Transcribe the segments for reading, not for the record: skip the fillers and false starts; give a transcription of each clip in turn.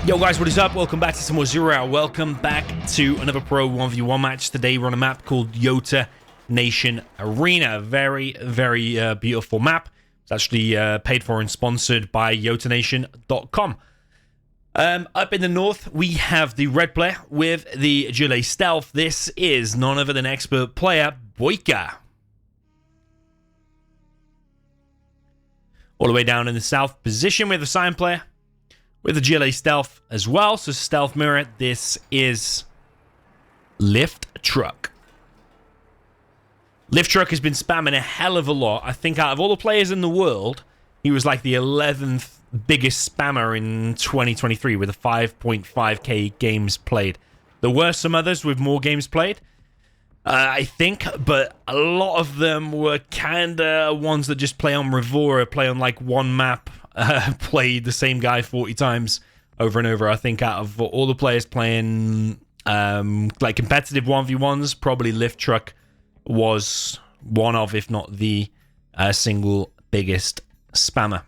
Yo guys, what is up? Welcome back to some more Zero Hour. Welcome back to another Pro 1v1 match. Today we're on a map called Yota Nation Arena. Very beautiful map. It's actually paid for and sponsored by YotaNation.com. Up in the north, we have the red player with the GLA Stealth. This is none other than expert player BoYca. All the way down in the south position with the Cyan player with the GLA Stealth as well. So Stealth Mirror, this is Lift Truck. Lift Truck has been spamming a hell of a lot. I think out of all the players in the world, he was like the 11th biggest spammer in 2023 with a 5.5k games played. There were some others with more games played, I think, but a lot of them were kinda ones that just play on Revora, play on like one map, play the same guy 40 times over and over. I think out of all the players playing like competitive 1v1s, probably Lift Truck was one of, if not the single biggest spammer,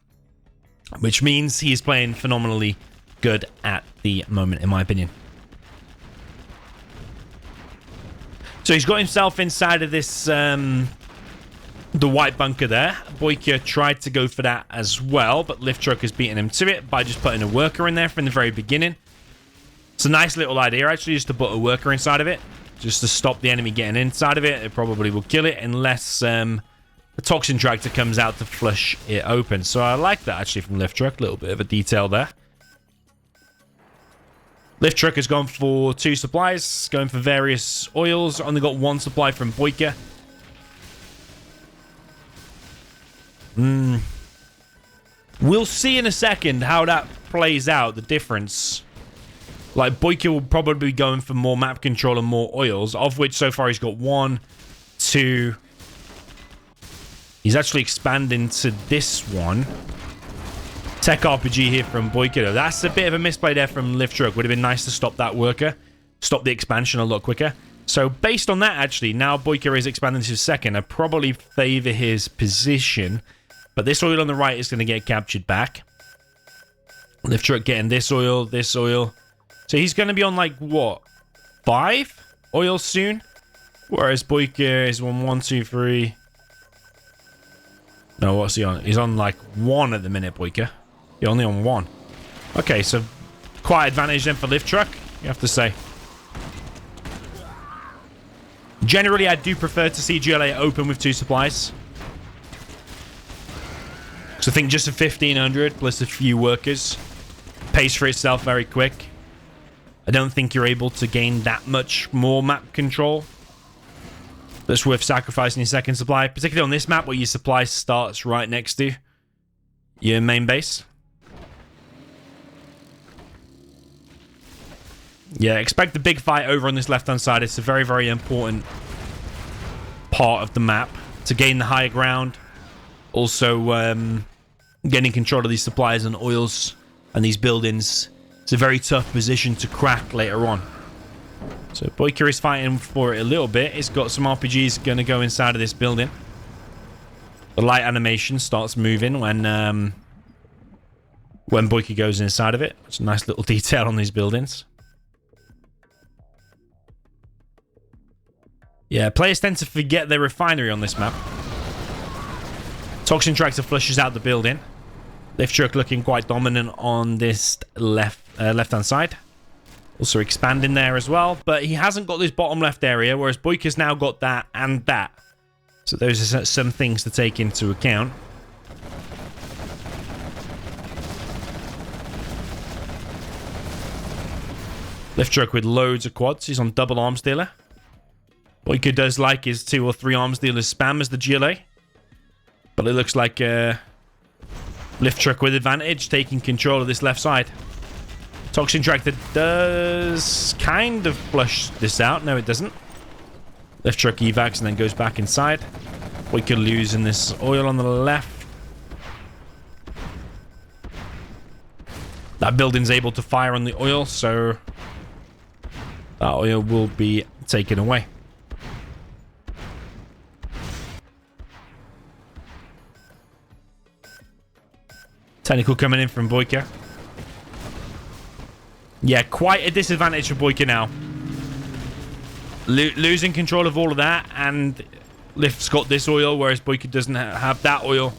which means he's playing phenomenally good at the moment, in my opinion. So he's got himself inside of this the white bunker there. BoYca tried to go for that as well, but Lift Truck has beaten him to it by just putting a worker in there from the very beginning. It's a nice little idea, actually, just to put a worker inside of it, just to stop the enemy getting inside of it. It probably will kill it unless the toxin tractor comes out to flush it open. So I like that, actually, from Lift Truck. A little bit of a detail there. Lift Truck has gone for 2 supplies, going for various oils. Only got 1 supply from BoYca. We'll see in a second how that plays out, the difference. Like, BoYca will probably be going for more map control and more oils, of which so far he's got 1, 2. He's actually expanding to this one. Tech RPG here from BoYca, though. That's a bit of a misplay there from Lift Truck. Would have been nice to stop that worker. Stop the expansion a lot quicker. So based on that, actually, now BoYca is expanding to second. I probably favor his position. But this oil on the right is going to get captured back. Lift Truck getting this oil, this oil. So he's going to be on, like, what? 5 oil soon? Whereas BoYca is on 1, 2, 3. No, what's he on? He's on, like, 1 at the minute, BoYca. You're only on 1. Okay, so quite advantage then for Lift Truck, you have to say. Generally, I do prefer to see GLA open with 2 supplies. So I think just a 1500 plus a few workers pays for itself very quick. I don't think you're able to gain that much more map control that's worth sacrificing your second supply, particularly on this map where your supply starts right next to your main base. Yeah, expect the big fight over on this left-hand side. It's a very important part of the map to gain the higher ground. Also, getting control of these supplies and oils and these buildings. It's a very tough position to crack later on. So BoYca is fighting for it a little bit. He's got some RPGs going to go inside of this building. The light animation starts moving when BoYca goes inside of it. It's a nice little detail on these buildings. Yeah, players tend to forget their refinery on this map. Toxin tractor flushes out the building. Lift Truck looking quite dominant on this left-hand side. Also expanding there as well. But he hasn't got this bottom left area, whereas BoYca's now got that and that. So those are some things to take into account. Lift Truck with loads of quads. He's on double arms dealer. BoYca does like his 2 or 3 arms dealers spam as the GLA. But it looks like Lift Truck with advantage, taking control of this left side. Toxin Tractor does kind of flush this out. No, it doesn't. Lift Truck evacs and then goes back inside. BoYca losing this oil on the left. That building's able to fire on the oil, so that oil will be taken away. Technical coming in from BoYca. Yeah, quite a disadvantage for BoYca now. Losing control of all of that, and Lift's got this oil, whereas BoYca doesn't have that oil.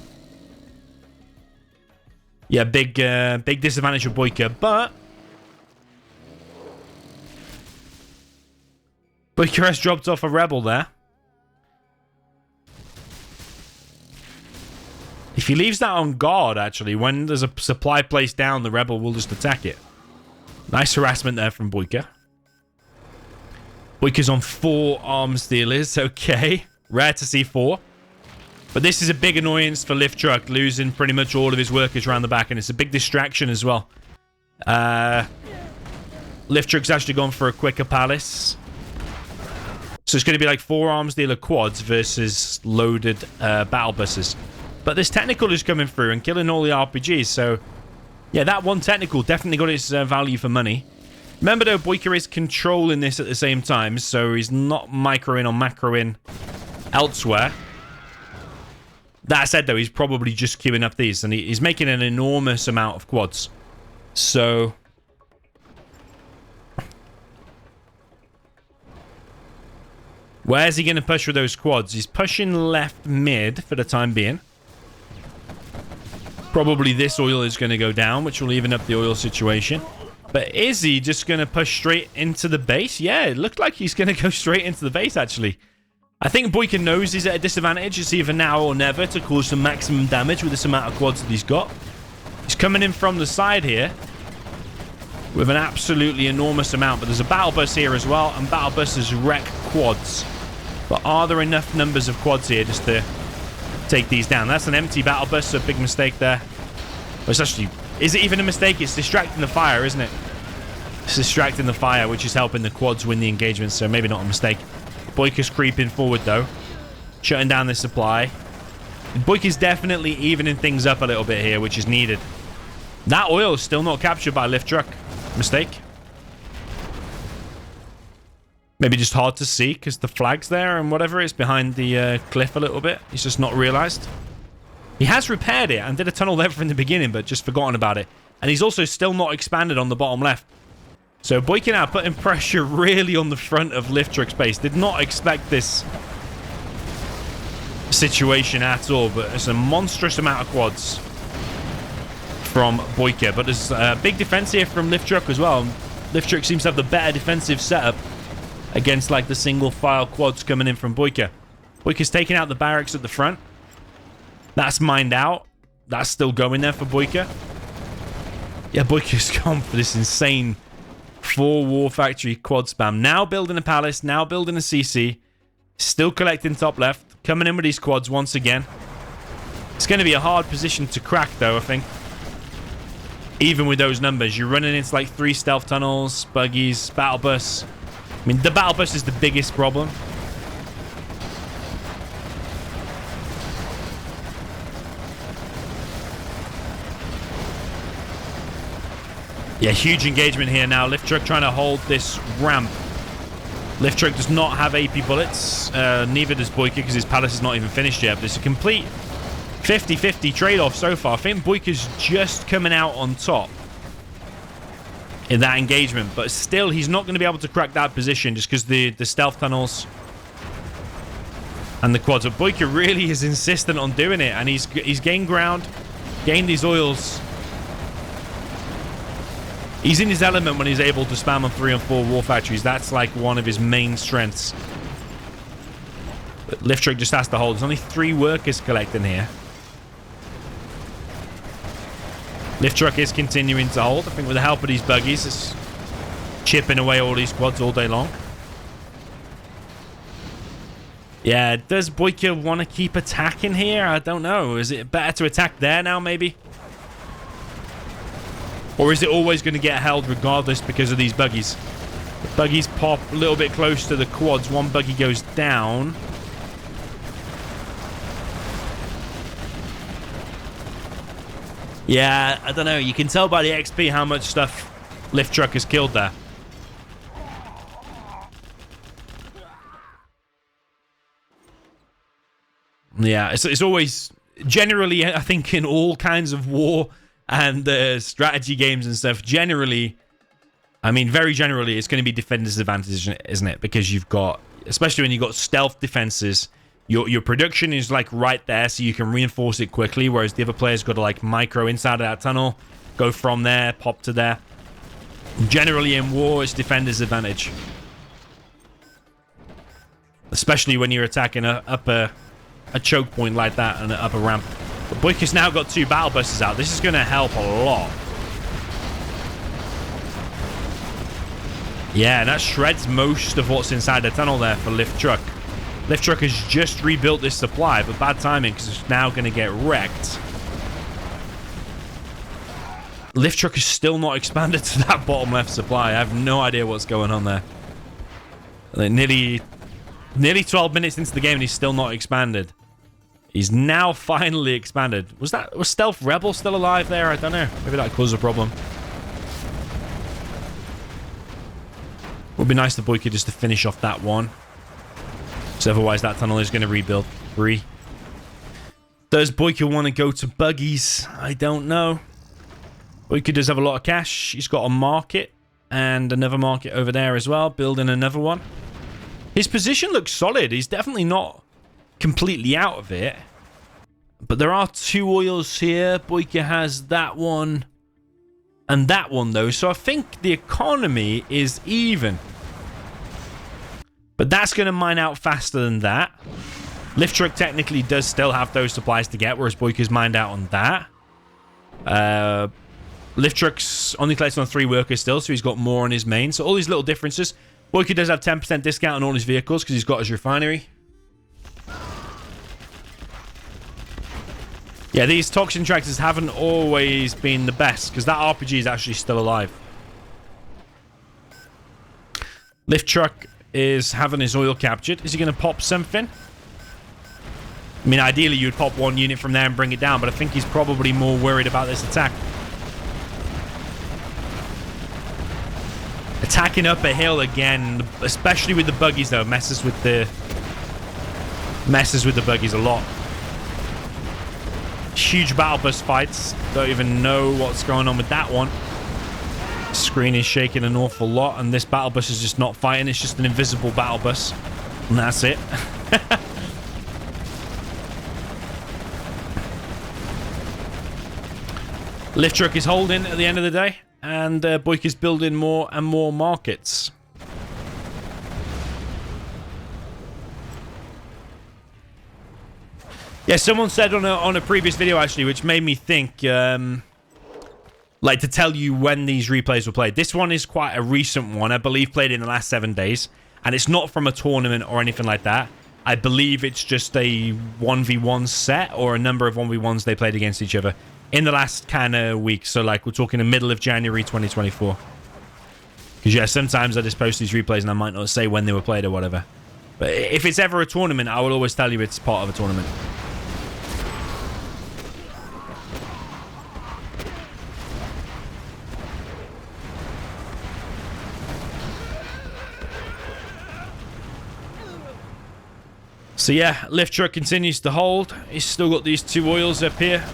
Yeah, big disadvantage for BoYca, but BoYca has dropped off a rebel there. If he leaves that on guard, actually, when there's a supply placed down, the rebel will just attack it. Nice harassment there from BoYca. BoYca's on 4 arms dealers. Okay. Rare to see 4. But this is a big annoyance for Lift Truck, losing pretty much all of his workers around the back, and it's a big distraction as well. Lift Truck's actually gone for a quicker palace. So it's going to be like 4 arms dealer quads versus loaded battle buses. But this technical is coming through and killing all the RPGs, so yeah, that one technical definitely got its value for money. Remember though, BoYca is controlling this at the same time, so he's not micro-in or macro-in elsewhere. That said though, he's probably just queuing up these, and he's making an enormous amount of quads. So where's he going to push with those quads? He's pushing left mid for the time being. Probably this oil is going to go down, which will even up the oil situation. But is he just going to push straight into the base? Yeah, it looked like he's going to go straight into the base, actually. I think BoYca knows he's at a disadvantage. It's either now or never to cause some maximum damage with this amount of quads that he's got. He's coming in from the side here with an absolutely enormous amount. But there's a battle bus here as well, and battle buses wreck quads. But are there enough numbers of quads here just to take these down? That's an empty battle bus, so a big mistake there. Well, it's actually... Is it even a mistake? It's distracting the fire, isn't it? It's distracting the fire, which is helping the quads win the engagement, so maybe not a mistake. BoYca's creeping forward, though. Shutting down this supply. BoYca's definitely evening things up a little bit here, which is needed. That oil is still not captured by Lift Truck. Mistake. Maybe just hard to see because the flag's there and whatever is behind the cliff a little bit. He's just not realized. He has repaired it and did a tunnel there from the beginning, but just forgotten about it. And he's also still not expanded on the bottom left. So BoYca now putting pressure really on the front of Lift Truck's base. Did not expect this situation at all, but it's a monstrous amount of quads from BoYca. But there's a big defense here from Lift Truck as well. Lift Truck seems to have the better defensive setup against like the single file quads coming in from BoYca. BoYca's taking out the barracks at the front. That's mined out. That's still going there for BoYca. Yeah, BoYca's gone for this insane 4 War Factory quad spam. Now building a palace. Now building a CC. Still collecting top left. Coming in with these quads once again. It's going to be a hard position to crack though, I think. Even with those numbers. You're running into like 3 stealth tunnels, buggies, battle bus. I mean, the battle bus is the biggest problem. Yeah, huge engagement here now. Lift Truck trying to hold this ramp. Lift Truck does not have AP bullets. Neither does BoYca because his palace is not even finished yet. But it's a complete 50-50 trade-off so far. I think BoYca's just coming out on top in that engagement. But still, he's not going to be able to crack that position just because the stealth tunnels and the quads. But BoYca really is insistent on doing it. And he's gained ground, gained these oils. He's in his element when he's able to spam on 3 and 4 war factories. That's like one of his main strengths. But Lift Truck just has to hold. There's only 3 workers collecting here. Lift Truck is continuing to hold. I think with the help of these buggies, it's chipping away all these quads all day long. Yeah, does BoYca want to keep attacking here? I don't know. Is it better to attack there now, maybe? Or is it always going to get held regardless because of these buggies? The buggies pop a little bit close to the quads. One buggy goes down. Yeah, I don't know. You can tell by the XP how much stuff Lift Truck has killed there. Yeah, it's always... Generally, I think in all kinds of war and strategy games and stuff, generally, I mean, very generally, it's going to be defender's advantage, isn't it? Because you've got, especially when you've got stealth defenses, your production is like right there, so you can reinforce it quickly, whereas the other player's got to like micro inside of that tunnel, go from there, pop to there. Generally in war, it's defender's advantage. Especially when you're attacking up a choke point like that and up a ramp. But BoYca's now got 2 battle busters out. This is going to help a lot. Yeah, and that shreds most of what's inside the tunnel there for Lift Truck. Lift Truck has just rebuilt this supply, but bad timing because it's now going to get wrecked. Lift Truck is still not expanded to that bottom left supply. I have no idea what's going on there. Like nearly 12 minutes into the game and he's still not expanded. He's now finally expanded. Was Stealth Rebel still alive there? I don't know. Maybe that caused a problem. Would be nice to BoYca just to finish off that one. So otherwise that tunnel is going to rebuild. 3. Does BoYca want to go to buggies? I don't know. BoYca does have a lot of cash. He's got a market and another market over there as well. Building another one. His position looks solid. He's definitely not completely out of it. But there are 2 oils here. BoYca has that one and that one though. So I think the economy is even. But that's going to mine out faster than that. Lift Truck technically does still have those supplies to get, whereas BoYca's mined out on that. Lift Truck's only collecting on 3 workers still, so he's got more on his main. So all these little differences. BoYca does have 10% discount on all his vehicles because he's got his refinery. Yeah, these toxin tractors haven't always been the best because that RPG is actually still alive. Lift Truck is having his oil captured. Is he going to pop something? I mean, ideally, you'd pop 1 unit from there and bring it down, but I think he's probably more worried about this attack. Attacking up a hill again, especially with the buggies, though, messes with the buggies a lot. Huge battle bus fights. Don't even know what's going on with that one. Screen is shaking an awful lot, and this battle bus is just not fighting. It's just an invisible battle bus, and that's it. Lift Truck is holding at the end of the day, and BoYca's building more and more markets. Yeah, someone said on a previous video, actually, which made me think, like, to tell you when these replays were played. This one is quite a recent one, I believe played in the last 7 days, and it's not from a tournament or anything like that. I believe it's just a 1v1 set or a number of 1v1s they played against each other in the last kind of week. So, like, we're talking the middle of January 2024. Because, yeah, sometimes I just post these replays and I might not say when they were played or whatever. But if it's ever a tournament, I will always tell you it's part of a tournament. So yeah, Lift Truck continues to hold. He's still got these 2 oils up here.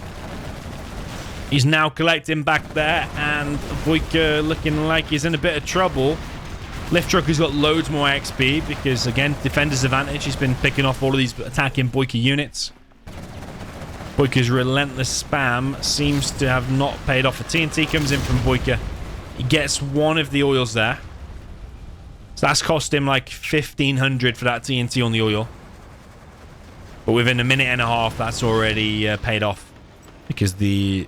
He's now collecting back there, and BoYca looking like he's in a bit of trouble. Lift Truck has got loads more XP because, again, defender's advantage. He's been picking off all of these attacking BoYca units. BoYca's relentless spam seems to have not paid off. A TNT comes in from BoYca. He gets 1 of the oils there. So that's cost him like 1,500 for that TNT on the oil. But within a minute and a half, that's already paid off. Because the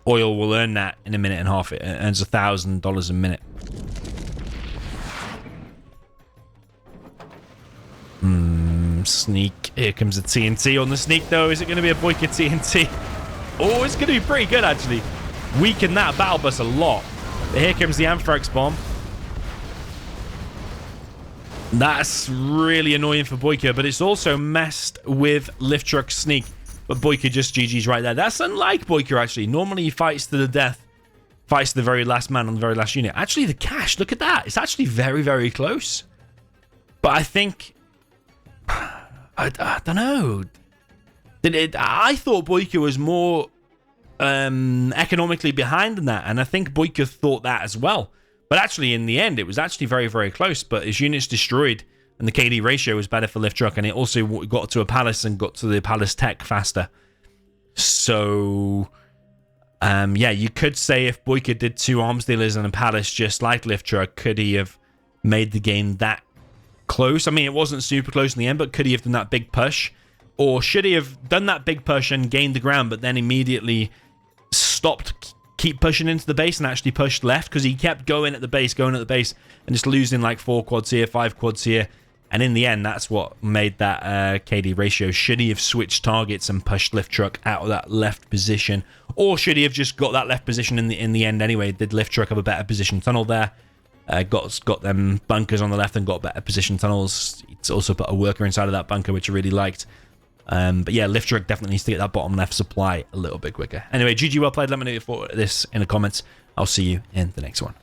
oil will earn that in a minute and a half. It earns $1,000 a minute. Sneak. Here comes the TNT on the sneak, though. Is it going to be a BoYca TNT? Oh, it's going to be pretty good, actually. Weaken that battle bus a lot. But here comes the Anthrax bomb. That's really annoying for BoYca, but it's also messed with Lift Truck's sneak. But BoYca just GG's right there. That's unlike BoYca, actually. Normally he fights to the death. Fights to the very last man on the very last unit. Actually, the cash, look at that. It's actually very, very close. But I think... I don't know. I thought BoYca was more economically behind than that. And I think BoYca thought that as well. But actually, in the end, it was actually very, very close. But his units destroyed, and the KD ratio was better for lift truck, and it also got to a palace and got to the palace tech faster. So, yeah, you could say if BoYka did 2 arms dealers and a palace just like lift truck, could he have made the game that close? I mean, it wasn't super close in the end, but could he have done that big push? Or should he have done that big push and gained the ground, but then immediately stopped, keep pushing into the base and actually pushed left? Because he kept going at the base, and just losing like 4 quads here, 5 quads here. And in the end, that's what made that KD ratio. Should he have switched targets and pushed lift truck out of that left position? Or should he have just got that left position in the end anyway? Did lift truck have a better position tunnel there? Got them bunkers on the left and got better position tunnels. It's also put a worker inside of that bunker, which I really liked. But yeah, lift truck definitely needs to get that bottom left supply a little bit quicker. Anyway, GG, well played. Let me know your thoughts on this in the comments. I'll see you in the next one.